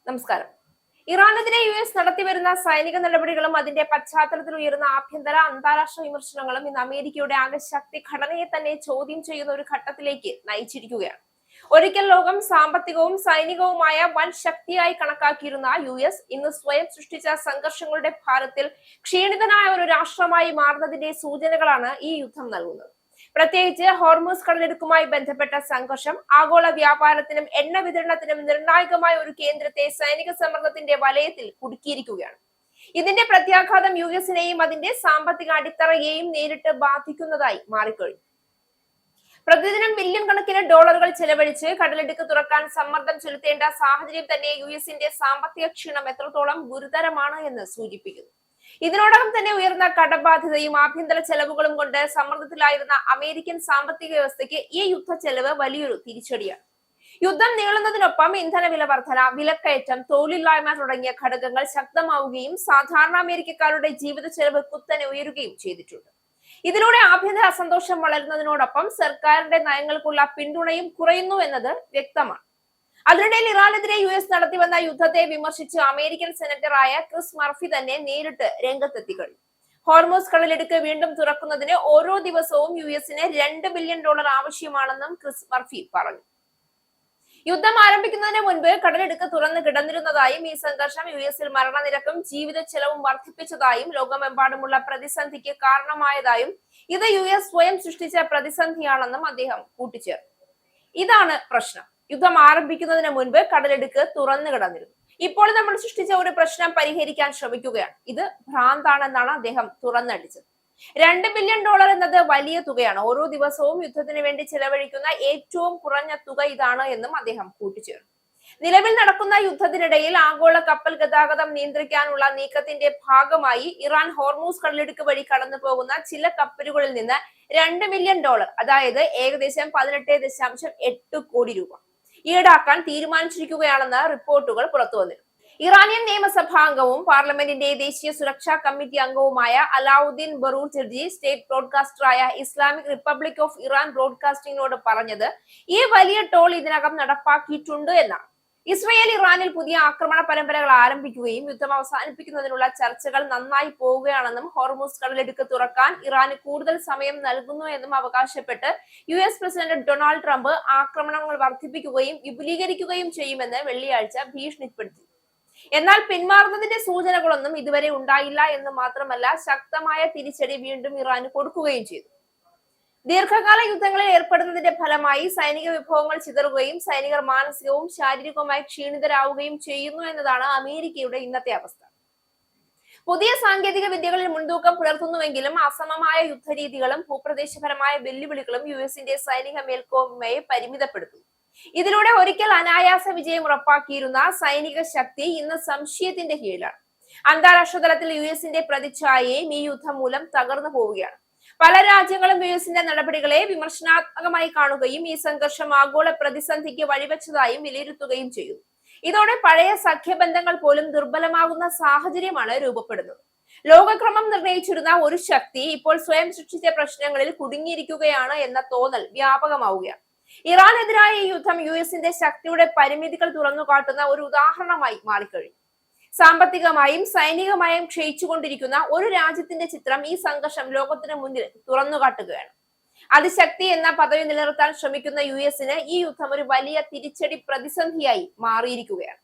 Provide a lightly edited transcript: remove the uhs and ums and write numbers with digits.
നമസ്കാരം. ഇറാനെതിരെ US നടത്തിവരുന്ന സൈനിക നടപടികളും അതിന്റെ പശ്ചാത്തലത്തിൽ ഉയരുന്ന ആഭ്യന്തര അന്താരാഷ്ട്ര വിമർശനങ്ങളും ഇന്ന് അമേരിക്കയുടെ ആകെ ശക്തി ഘടനയെ തന്നെ ചോദ്യം ചെയ്യുന്ന ഒരു ഘട്ടത്തിലേക്ക് നയിച്ചിരിക്കുകയാണ്. ഒരിക്കൽ ലോകം സാമ്പത്തികവും സൈനികവുമായ വൻ ശക്തിയായി കണക്കാക്കിയിരുന്ന US ഇന്ന് സ്വയം സൃഷ്ടിച്ച സംഘർഷങ്ങളുടെ ഭാരത്തിൽ ക്ഷീണിതനായ ഒരു രാഷ്ട്രമായി മാറുന്നതിന്റെ സൂചനകളാണ് ഈ യുദ്ധം നൽകുന്നത്. പ്രത്യേകിച്ച് ഹോർമൂസ് കടലിടുക്കുമായി ബന്ധപ്പെട്ട സംഘർഷം ആഗോള വ്യാപാരത്തിനും എണ്ണ വിതരണത്തിനും നിർണായകമായ ഒരു കേന്ദ്രത്തെ സൈനിക സമ്മർദ്ദത്തിന്റെ വലയത്തിൽ കുടുക്കിയിരിക്കുകയാണ്. ഇതിന്റെ പ്രത്യാഘാതം US-നെയും അതിന്റെ സാമ്പത്തിക അടിത്തറയെയും നേരിട്ട് ബാധിക്കുന്നതായി മാറിക്കഴിഞ്ഞു. പ്രതിദിനം മില്യൺ കണക്കിന് ഡോളറുകൾ ചെലവഴിച്ച് കടലിടുക്ക് തുറക്കാൻ സമ്മർദ്ദം ചെലുത്തേണ്ട സാഹചര്യം തന്നെ US-ന്റെ സാമ്പത്തിക ക്ഷീണം എത്രത്തോളം ഗുരുതരമാണ് എന്ന് സൂചിപ്പിക്കുന്നു. ഇതിനോടകം തന്നെ ഉയർന്ന കടബാധ്യതയും ആഭ്യന്തര ചെലവുകളും കൊണ്ട് സമ്മർദ്ദത്തിലായിരുന്ന അമേരിക്കൻ സാമ്പത്തിക വ്യവസ്ഥയ്ക്ക് ഈ യുദ്ധ ചെലവ് വലിയൊരു തിരിച്ചടിയാണ്. യുദ്ധം നീളുന്നതിനൊപ്പം ഇന്ധന വില വർധന, വിലക്കയറ്റം, തൊഴിലില്ലായ്മ തുടങ്ങിയ ഘടകങ്ങൾ ശക്തമാവുകയും സാധാരണ അമേരിക്കക്കാരുടെ ജീവിത ചെലവ് കുത്തനെ ഉയരുകയും ചെയ്തിട്ടുണ്ട്. ഇതിലൂടെ ആഭ്യന്തര അസന്തോഷം വളരുന്നതിനോടൊപ്പം സർക്കാരിന്റെ നയങ്ങൾക്കുള്ള പിന്തുണയും കുറയുന്നു എന്നത് വ്യക്തമാണ്. അതിനിടയിൽ ഇറാനെതിരെ US നടത്തിവന്ന യുദ്ധത്തെ വിമർശിച്ച് അമേരിക്കൻ സെനറ്ററായ ക്രിസ് മർഫി തന്നെ നേരിട്ട് രംഗത്തെത്തി കഴിഞ്ഞു. ഹോർമൂസ് കടലിടുക്ക് വീണ്ടും തുറക്കുന്നതിന് ഓരോ ദിവസവും US-ന് $2 ബില്യൺ ആവശ്യമാണെന്നും ക്രിസ് മർഫി പറഞ്ഞു. യുദ്ധം ആരംഭിക്കുന്നതിന് മുൻപ് കടലിടുക്ക് തുറന്നു കിടന്നിരുന്നതായും ഈ സംഘർഷം US-ൽ മരണനിരക്കും ജീവിത ചെലവും വർദ്ധിപ്പിച്ചതായും ലോകമെമ്പാടുമുള്ള പ്രതിസന്ധിക്ക് കാരണമായതായും ഇത് US സ്വയം സൃഷ്ടിച്ച പ്രതിസന്ധിയാണെന്നും അദ്ദേഹം കൂട്ടിച്ചേർത്തു. ഇതാണ് പ്രശ്നം. യുദ്ധം ആരംഭിക്കുന്നതിന് മുൻപ് കടലിടുക്ക് തുറന്നു കിടന്നിരുന്നു. ഇപ്പോൾ നമ്മൾ സൃഷ്ടിച്ച ഒരു പ്രശ്നം പരിഹരിക്കാൻ ശ്രമിക്കുകയാണ്. ഇത് ഭ്രാന്താണെന്നാണ് അദ്ദേഹം തുറന്നടിച്ചത്. $2 ബില്യൺ എന്നത് വലിയ തുകയാണ്. ഓരോ ദിവസവും യുദ്ധത്തിന് വേണ്ടി ചെലവഴിക്കുന്ന ഏറ്റവും കുറഞ്ഞ തുക ഇതാണ് എന്നും അദ്ദേഹം കൂട്ടിച്ചേർത്തു. നിലവിൽ നടക്കുന്ന യുദ്ധത്തിനിടയിൽ ആഗോള കപ്പൽ ഗതാഗതം നിയന്ത്രിക്കാനുള്ള നീക്കത്തിന്റെ ഭാഗമായി ഇറാൻ ഹോർമൂസ് കടലിടുക്ക് വഴി കടന്നു പോകുന്ന ചില കപ്പലുകളിൽ നിന്ന് $2 മില്യൺ, അതായത് ഏകദേശം 18.8 കോടി രൂപ ഈടാക്കാൻ തീരുമാനിച്ചിരിക്കുകയാണെന്ന് റിപ്പോർട്ടുകൾ പുറത്തുവന്നിരുന്നു. ഇറാനിയൻ നിയമസഭാംഗവും പാർലമെന്റിന്റെ ദേശീയ സുരക്ഷാ കമ്മിറ്റി അംഗവുമായ അലാവുദ്ദീൻ ബറൂർജി സ്റ്റേറ്റ് ബ്രോഡ്കാസ്റ്ററായ ഇസ്ലാമിക് റിപ്പബ്ലിക് ഓഫ് ഇറാൻ ബ്രോഡ്കാസ്റ്റിംഗിനോട് പറഞ്ഞത് ഈ വലിയ ടോൾ ഇതിനകം നടപ്പാക്കിയിട്ടുണ്ട് എന്നാണ്. ഇസ്രയേൽ ഇറാനിൽ പുതിയ ആക്രമണ പരമ്പരകൾ ആരംഭിക്കുകയും യുദ്ധം അവസാനിപ്പിക്കുന്നതിനുള്ള ചർച്ചകൾ നന്നായി പോവുകയാണെന്നും ഹോർമൂസ് കടലിടുക്ക് തുറക്കാൻ ഇറാന് കൂടുതൽ സമയം നൽകുന്നു എന്നും അവകാശപ്പെട്ട് US പ്രസിഡന്റ് ഡൊണാൾഡ് ട്രംപ് ആക്രമണങ്ങൾ വർദ്ധിപ്പിക്കുകയും വിപുലീകരിക്കുകയും ചെയ്യുമെന്ന് വെള്ളിയാഴ്ച ഭീഷണിപ്പെടുത്തി. എന്നാൽ പിന്മാറുന്നതിന്റെ സൂചനകളൊന്നും ഇതുവരെ ഉണ്ടായില്ല എന്ന് മാത്രമല്ല, ശക്തമായ തിരിച്ചടി വീണ്ടും ഇറാന് കൊടുക്കുകയും ചെയ്തു. ദീർഘകാല യുദ്ധങ്ങളിൽ ഏർപ്പെടുന്നതിന്റെ ഫലമായി സൈനിക വിഭവങ്ങൾ ചിതറുകയും സൈനികർ മാനസികവും ശാരീരികവുമായി ക്ഷീണിതരാവുകയും ചെയ്യുന്നു എന്നതാണ് അമേരിക്കയുടെ ഇന്നത്തെ അവസ്ഥ. പുതിയ സാങ്കേതിക വിദ്യകളിൽ മുൻതൂക്കം പുലർത്തുന്നുവെങ്കിലും അസമമായ യുദ്ധരീതികളും ഭൂപ്രദേശപരമായ വെല്ലുവിളികളും US-ന്റെ സൈനിക മേൽക്കോയ്മയെ പരിമിതപ്പെടുത്തുന്നു. ഇതിലൂടെ ഒരിക്കൽ അനായാസ വിജയം ഉറപ്പാക്കിയിരുന്ന സൈനിക ശക്തി ഇന്ന് സംശയത്തിന്റെ കീഴിലാണ്. അന്താരാഷ്ട്ര തലത്തിൽ US-ന്റെ പ്രതിച്ഛായയും ഈ യുദ്ധം മൂലം തകർന്നു പോവുകയാണ്. പല രാജ്യങ്ങളും US-ന്റെ നടപടികളെ വിമർശനാത്മകമായി കാണുകയും ഈ സംഘർഷം ആഗോള പ്രതിസന്ധിക്ക് വഴിവെച്ചതായും വിലയിരുത്തുകയും ചെയ്യുന്നു. ഇതോടെ പഴയ സഖ്യബന്ധങ്ങൾ പോലും ദുർബലമാകുന്ന സാഹചര്യമാണ് രൂപപ്പെടുന്നത്. ലോകക്രമം നിർണയിച്ചിരുന്ന ഒരു ശക്തി ഇപ്പോൾ സ്വയം സൃഷ്ടിച്ച പ്രശ്നങ്ങളിൽ കുടുങ്ങിയിരിക്കുകയാണ് എന്ന തോന്നൽ വ്യാപകമാവുകയാണ്. ഇറാനെതിരായ ഈ യുദ്ധം US-ന്റെ ശക്തിയുടെ പരിമിതികൾ തുറന്നുകാട്ടുന്ന ഒരു ഉദാഹരണമായി മാറിക്കഴിഞ്ഞു. സാമ്പത്തികമായും സൈനികമായും ക്ഷയിച്ചുകൊണ്ടിരിക്കുന്ന ഒരു രാജ്യത്തിന്റെ ചിത്രം ഈ സംഘർഷം ലോകത്തിന് മുന്നിൽ തുറന്നുകാട്ടുകയാണ്. അതിശക്തി എന്ന പദവി നിലനിർത്താൻ ശ്രമിക്കുന്ന US-ന് ഈ യുദ്ധം ഒരു വലിയ തിരിച്ചടി പ്രതിസന്ധിയായി മാറിയിരിക്കുകയാണ്.